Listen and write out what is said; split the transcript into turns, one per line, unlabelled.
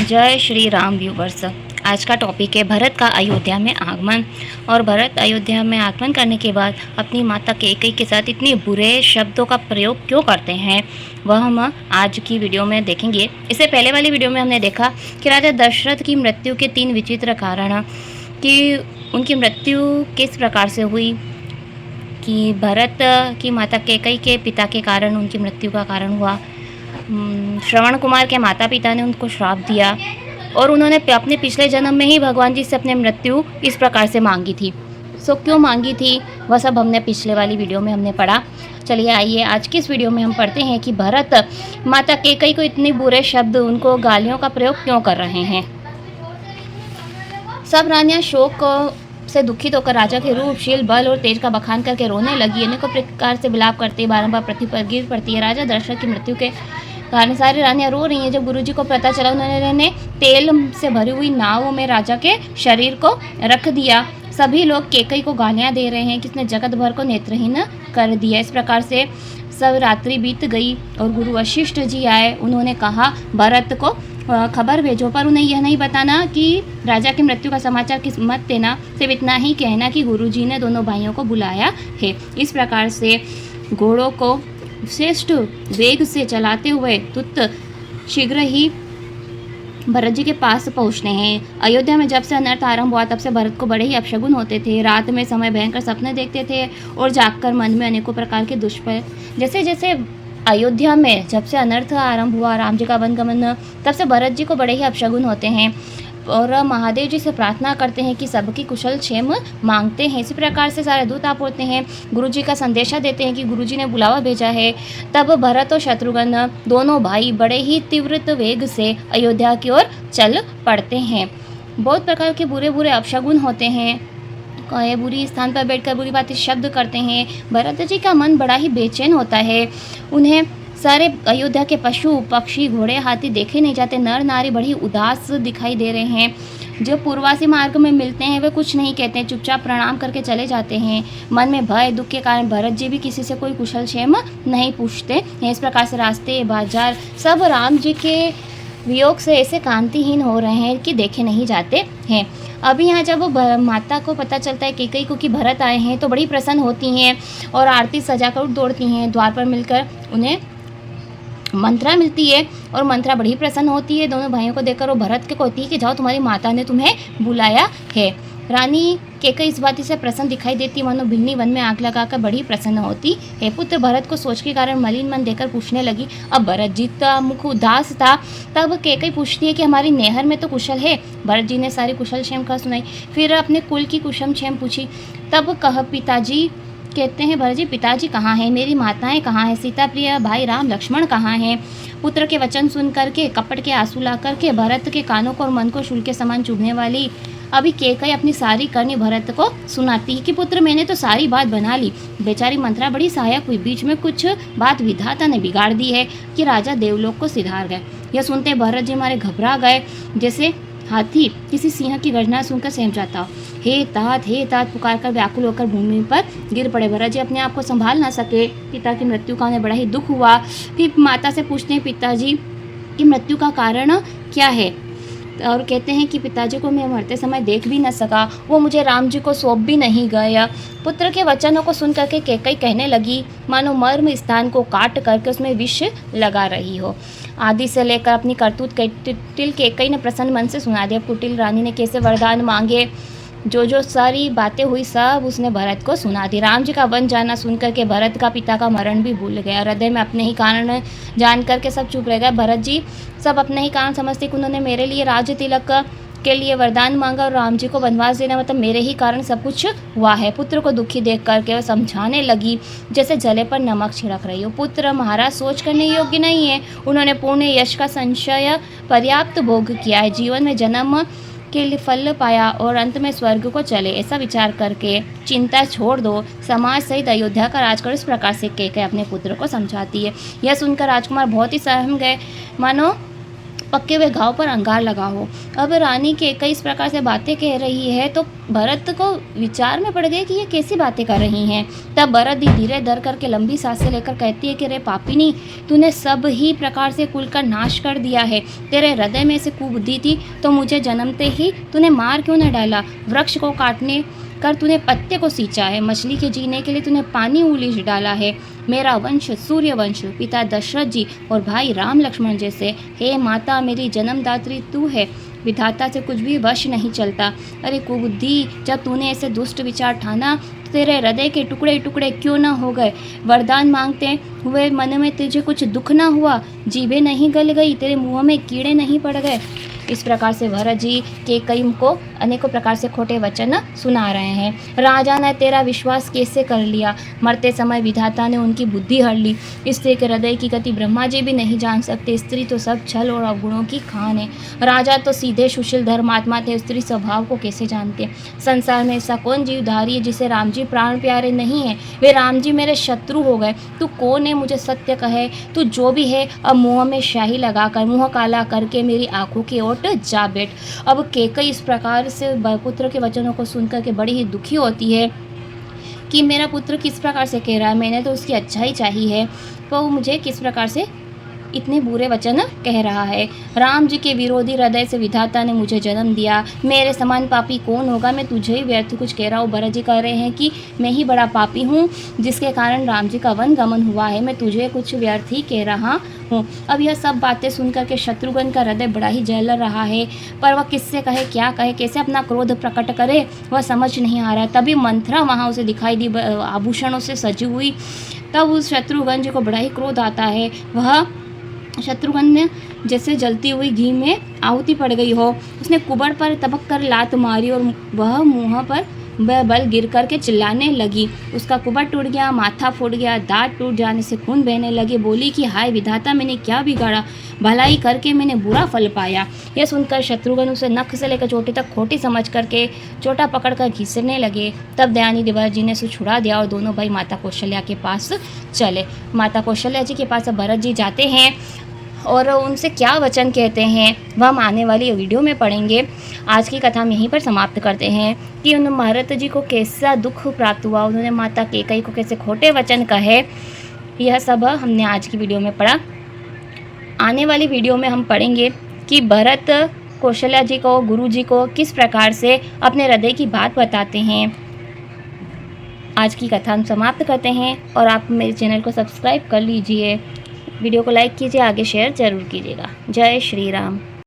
जय श्री राम व्यूवर्स। आज का टॉपिक है भरत का अयोध्या में आगमन। और भरत अयोध्या में आगमन करने के बाद अपनी माता कैकेयी के साथ इतने बुरे शब्दों का प्रयोग क्यों करते हैं, वह हम आज की वीडियो में देखेंगे। इससे पहले वाली वीडियो में हमने देखा कि राजा दशरथ की मृत्यु के 3 विचित्र कारण, कि उनकी मृत्यु किस प्रकार से हुई, कि भरत की माता कैकेयी के पिता के कारण उनकी मृत्यु का कारण हुआ। श्रवण कुमार के माता पिता ने उनको श्राप दिया और उन्होंने अपने पिछले जन्म में ही भगवान जी से अपने मृत्यु इस प्रकार से मांगी थी। क्यों मांगी थी वह सब हमने पिछले वाली वीडियो में हमने पढ़ा। चलिए आइए आज की इस वीडियो में हम पढ़ते हैं कि भरत माता कैकेयी को इतने बुरे शब्द, उनको गालियों का प्रयोग क्यों कर रहे हैं। सब रानियां शोक से दुखित होकर राजा के रूप, शील, बल और तेज का बखान करके रोने लगी। अनेकों प्रकार से विलाप करती, बारंबार पृथ्वी पर गिर पड़ती है। राजा दशरथ की मृत्यु के कारण सारी रानियां रो रही हैं। जब गुरुजी को पता चला, उन्होंने तेल से भरी हुई नाव में राजा के शरीर को रख दिया। सभी लोग कैकेयी को गालियां दे रहे हैं कि इसने जगत भर को नेत्रहीन कर दिया। इस प्रकार से सब रात्रि बीत गई और गुरु वशिष्ठ जी आए। उन्होंने कहा भरत को खबर भेजो, पर उन्हें यह नहीं बताना कि राजा की मृत्यु का समाचार किस मत देना, सिर्फ इतना ही कहना कि गुरुजी ने दोनों भाइयों को बुलाया है। इस प्रकार से घोड़ों को श्रेष्ठ वेग से चलाते हुए दूत शीघ्र ही भरत जी के पास पहुंचते हैं। अयोध्या में जब से अनर्थ आरंभ हुआ तब से भरत को बड़े ही अपशगुन होते थे। रात में समय भयंकर सपने देखते थे और जागकर मन में अनेकों प्रकार के दुष्प्रभाव। जैसे जैसे अयोध्या में जब से अनर्थ आरंभ हुआ, राम जी का वनगमन, तब से भरत जी को बड़े ही अपशगुन होते हैं और महादेव जी से प्रार्थना करते हैं कि सबकी कुशल क्षेम मांगते हैं। इसी प्रकार से सारे दूत आ पहुंचते हैं, गुरु जी का संदेशा देते हैं कि गुरु जी ने बुलावा भेजा है। तब भरत और शत्रुघ्न दोनों भाई बड़े ही तीव्र वेग से अयोध्या की ओर चल पड़ते हैं। बहुत प्रकार के बुरे बुरे अपशगुन होते हैं। बुरी स्थान पर बैठकर बुरी बातें शब्द करते हैं। भरत जी का मन बड़ा ही बेचैन होता है। उन्हें सारे अयोध्या के पशु पक्षी, घोड़े, हाथी देखे नहीं जाते। नर नारी बड़ी उदास दिखाई दे रहे हैं। जो पूर्वासी मार्ग में मिलते हैं वे कुछ नहीं कहते हैं, चुपचाप प्रणाम करके चले जाते हैं। मन में भय दुख के कारण भरत जी भी किसी से कोई कुशल क्षेम नहीं पूछते हैं। इस प्रकार से रास्ते बाजार सब राम जी के वियोग से ऐसे कांतिहीन हो रहे हैं कि देखे नहीं जाते हैं। अभी यहाँ जब माता को पता चलता है कैकेयी को कि भरत आए हैं तो बड़ी प्रसन्न होती हैं और आरती सजाकर दौड़ती हैं। द्वार पर मिलकर उन्हें मंत्रा मिलती है और मंत्रा बड़ी प्रसन्न होती है। दोनों भाइयों को देखकर वो भरत के कहती है कि जाओ, तुम्हारी माता ने तुम्हें बुलाया है। रानी कैकेयी इस बात से प्रसन्न दिखाई देती, मानो बिन्नी वन में आग लगाकर बड़ी प्रसन्न होती है। पुत्र भरत को सोच के कारण मलिन मन देकर पूछने लगी। अब भरत जी का मुख उदास था। तब कैकेयी पूछती है कि हमारी नेहर में तो कुशल है। भरत जी ने सारी कुशल क्षेम का सुनाई, फिर अपने कुल की कुशल क्षेम पूछी। तब पिताजी कहते हैं, भरत जी पिताजी कहाँ हैं, मेरी माताएं कहाँ हैं, सीता प्रिय भाई राम लक्ष्मण कहाँ हैं। पुत्र के वचन सुन करके कपट के आंसू ला करके भरत के कानों को और मन को शूल के समान चुभने वाली अभी कैकेयी अपनी सारी करनी भरत को सुनाती है कि पुत्र मैंने तो सारी बात बना ली। बेचारी मंत्रा बड़ी सहायक हुई, बीच में कुछ बात विधाता ने बिगाड़ दी है कि राजा देवलोक को सिधार गए। यह सुनते भरत जी हमारे घबरा गए, जैसे हाथी किसी सिंह की गर्जना सुनकर सहम जाता हो। हे तात पुकार कर व्याकुल होकर भूमि पर गिर पड़े। भरत जी अपने आप को संभाल ना सके। पिता की मृत्यु का उन्हें बड़ा ही दुख हुआ। फिर माता से पूछते हैं पिताजी की मृत्यु का कारण क्या है, और कहते हैं कि पिताजी को मैं मरते समय देख भी न सका, वो मुझे राम जी को सौंप भी नहीं गया। पुत्र के वचनों को सुन करके कैकेयी कहने लगी, मानो मर्म स्थान को काट करके उसमें विष लगा रही हो। आदि से लेकर अपनी करतूत कुटिल कैकेयी ने प्रसन्न मन से सुना दिया। कुटिल रानी ने कैसे वरदान मांगे, जो सारी बातें हुई सब उसने भरत को सुना दी। राम जी का वन जाना सुन करके भरत का पिता का मरण भी भूल गया। हृदय में अपने ही कारण जान करके सब चुप रह गए। भरत जी सब अपने ही कारण समझते कि उन्होंने मेरे लिए राज्य तिलक के लिए वरदान मांगा और राम जी को वनवास देना मतलब मेरे ही कारण सब कुछ हुआ है। पुत्र को दुखी देख करके वह समझाने लगी जैसे जले पर नमक छिड़क रही हो। पुत्र महाराज सोच करने योग्य नहीं है, उन्होंने पूर्ण यश का संशय पर्याप्त भोग किया है, जीवन में जन्म के लिए फल पाया और अंत में स्वर्ग को चले, ऐसा विचार करके चिंता छोड़ दो, समाज सहित अयोध्या का राज करो। इस प्रकार से कैकेयी अपने पुत्र को समझाती है। यह सुनकर राजकुमार बहुत ही सहम गए, मानो पक्के हुए घाव पर अंगार लगा हो। अब रानी कैकई इस प्रकार से बातें कह रही है तो भरत को विचार में पड़ गए कि ये कैसी बातें कर रही हैं। तब भरत धीरे धर करके लंबी सांसें लेकर कहती है कि रे पापिनी, तूने सब ही प्रकार से कुल का नाश कर दिया है। तेरे हृदय में से कुबुद्धि थी तो मुझे जन्मते ही तूने मार क्यों न डाला? वृक्ष को काटने कर तूने पत्ते को सींचा है, मछली के जीने के लिए तूने पानी उलीच डाला है। मेरा वंश सूर्य वंश, पिता दशरथ जी और भाई राम लक्ष्मण जैसे। हे माता, मेरी जन्मदात्री तू है, विधाता से कुछ भी वश नहीं चलता। अरे कुबुद्धि, जब तूने ऐसे दुष्ट विचार ठाना तो तेरे हृदय के टुकड़े टुकड़े क्यों ना हो गए? वरदान मांगते हुए मन में तुझे कुछ दुख ना हुआ? जीभें नहीं गल गई? तेरे मुंह में कीड़े नहीं पड़ गए? इस प्रकार से भरत जी कैकई को अनेकों प्रकार से खोटे वचन सुना रहे हैं। राजा ने तेरा विश्वास कैसे कर लिया? मरते समय विधाता ने उनकी बुद्धि हर ली। स्त्री के हृदय की गति ब्रह्मा जी भी नहीं जान सकते। स्त्री तो सब छल और अवगुणों की खान है। राजा तो सीधे सुशील धर्मात्मा थे, स्त्री स्वभाव को कैसे जानते? संसार में ऐसा कौन जीवधारी है जिसे राम जी प्राण प्यारे नहीं है? वे राम जी मेरे शत्रु हो गए। तू कौन है मुझे सत्य कहे? तू जो भी है अब मुँह में स्याही लगाकर मुँह काला करके मेरी आंखों की ओर जा बैठ। अब कैकई इस प्रकार से पुत्र के वचनों को सुनकर के बड़ी ही दुखी होती है कि मेरा पुत्र किस प्रकार से कह रहा है, मैंने तो उसकी अच्छाई चाही है, तो वो मुझे किस प्रकार से इतने बुरे वचन कह रहा है। राम जी के विरोधी हृदय से विधाता ने मुझे जन्म दिया, मेरे समान पापी कौन होगा? मैं तुझे ही व्यर्थ कुछ कह रहा हूँ। भरत जी कह रहे हैं कि मैं ही बड़ा पापी हूँ जिसके कारण राम जी का वन गमन हुआ है, मैं तुझे कुछ व्यर्थ ही कह रहा हूँ। अब यह सब बातें सुनकर के शत्रुघ्न का हृदय बड़ा ही जल रहा है, पर वह किससे कहे, क्या कहे, कैसे अपना क्रोध प्रकट करे, वह समझ नहीं आ रहा। तभी मंथरा वहाँ उसे दिखाई दी आभूषणों से सजी हुई। तब उस शत्रुघ्न जी को बड़ा ही क्रोध आता है। वह शत्रुघ्न ने जैसे जलती हुई घी में आहुति पड़ गई हो। उसने कुबड़ पर तबक कर लात मारी और वह मुँह पर बल गिर करके चिल्लाने लगी। उसका कुबड़ टूट गया, माथा फूट गया, दांत टूट जाने से खून बहने लगे। बोली कि हाय विधाता, मैंने क्या बिगाड़ा? भलाई करके मैंने बुरा फल पाया। यह सुनकर शत्रुघ्न उसे नख से लेकर चोटी तक खोटी समझ करके चोटा पकड़कर घिसने लगे। तब दयानिधि भरत जी ने उसे छुड़ा दिया और दोनों भाई माता कौशल्या के पास चले। माता कौशल्या जी के पास भरत जी जाते हैं और उनसे क्या वचन कहते हैं वह हम आने वाली वीडियो में पढ़ेंगे। आज की कथा हम यहीं पर समाप्त करते हैं कि उन भरत जी को कैसा दुख प्राप्त हुआ, उन्होंने माता कैकई को कैसे खोटे वचन कहे, यह सब हमने आज की वीडियो में पढ़ा। आने वाली वीडियो में हम पढ़ेंगे कि भरत कौशल्या जी को, गुरु जी को किस प्रकार से अपने हृदय की बात बताते हैं। आज की कथा हम समाप्त करते हैं और आप मेरे चैनल को सब्सक्राइब कर लीजिए, वीडियो को लाइक कीजिए, आगे शेयर ज़रूर कीजिएगा। जय श्री राम।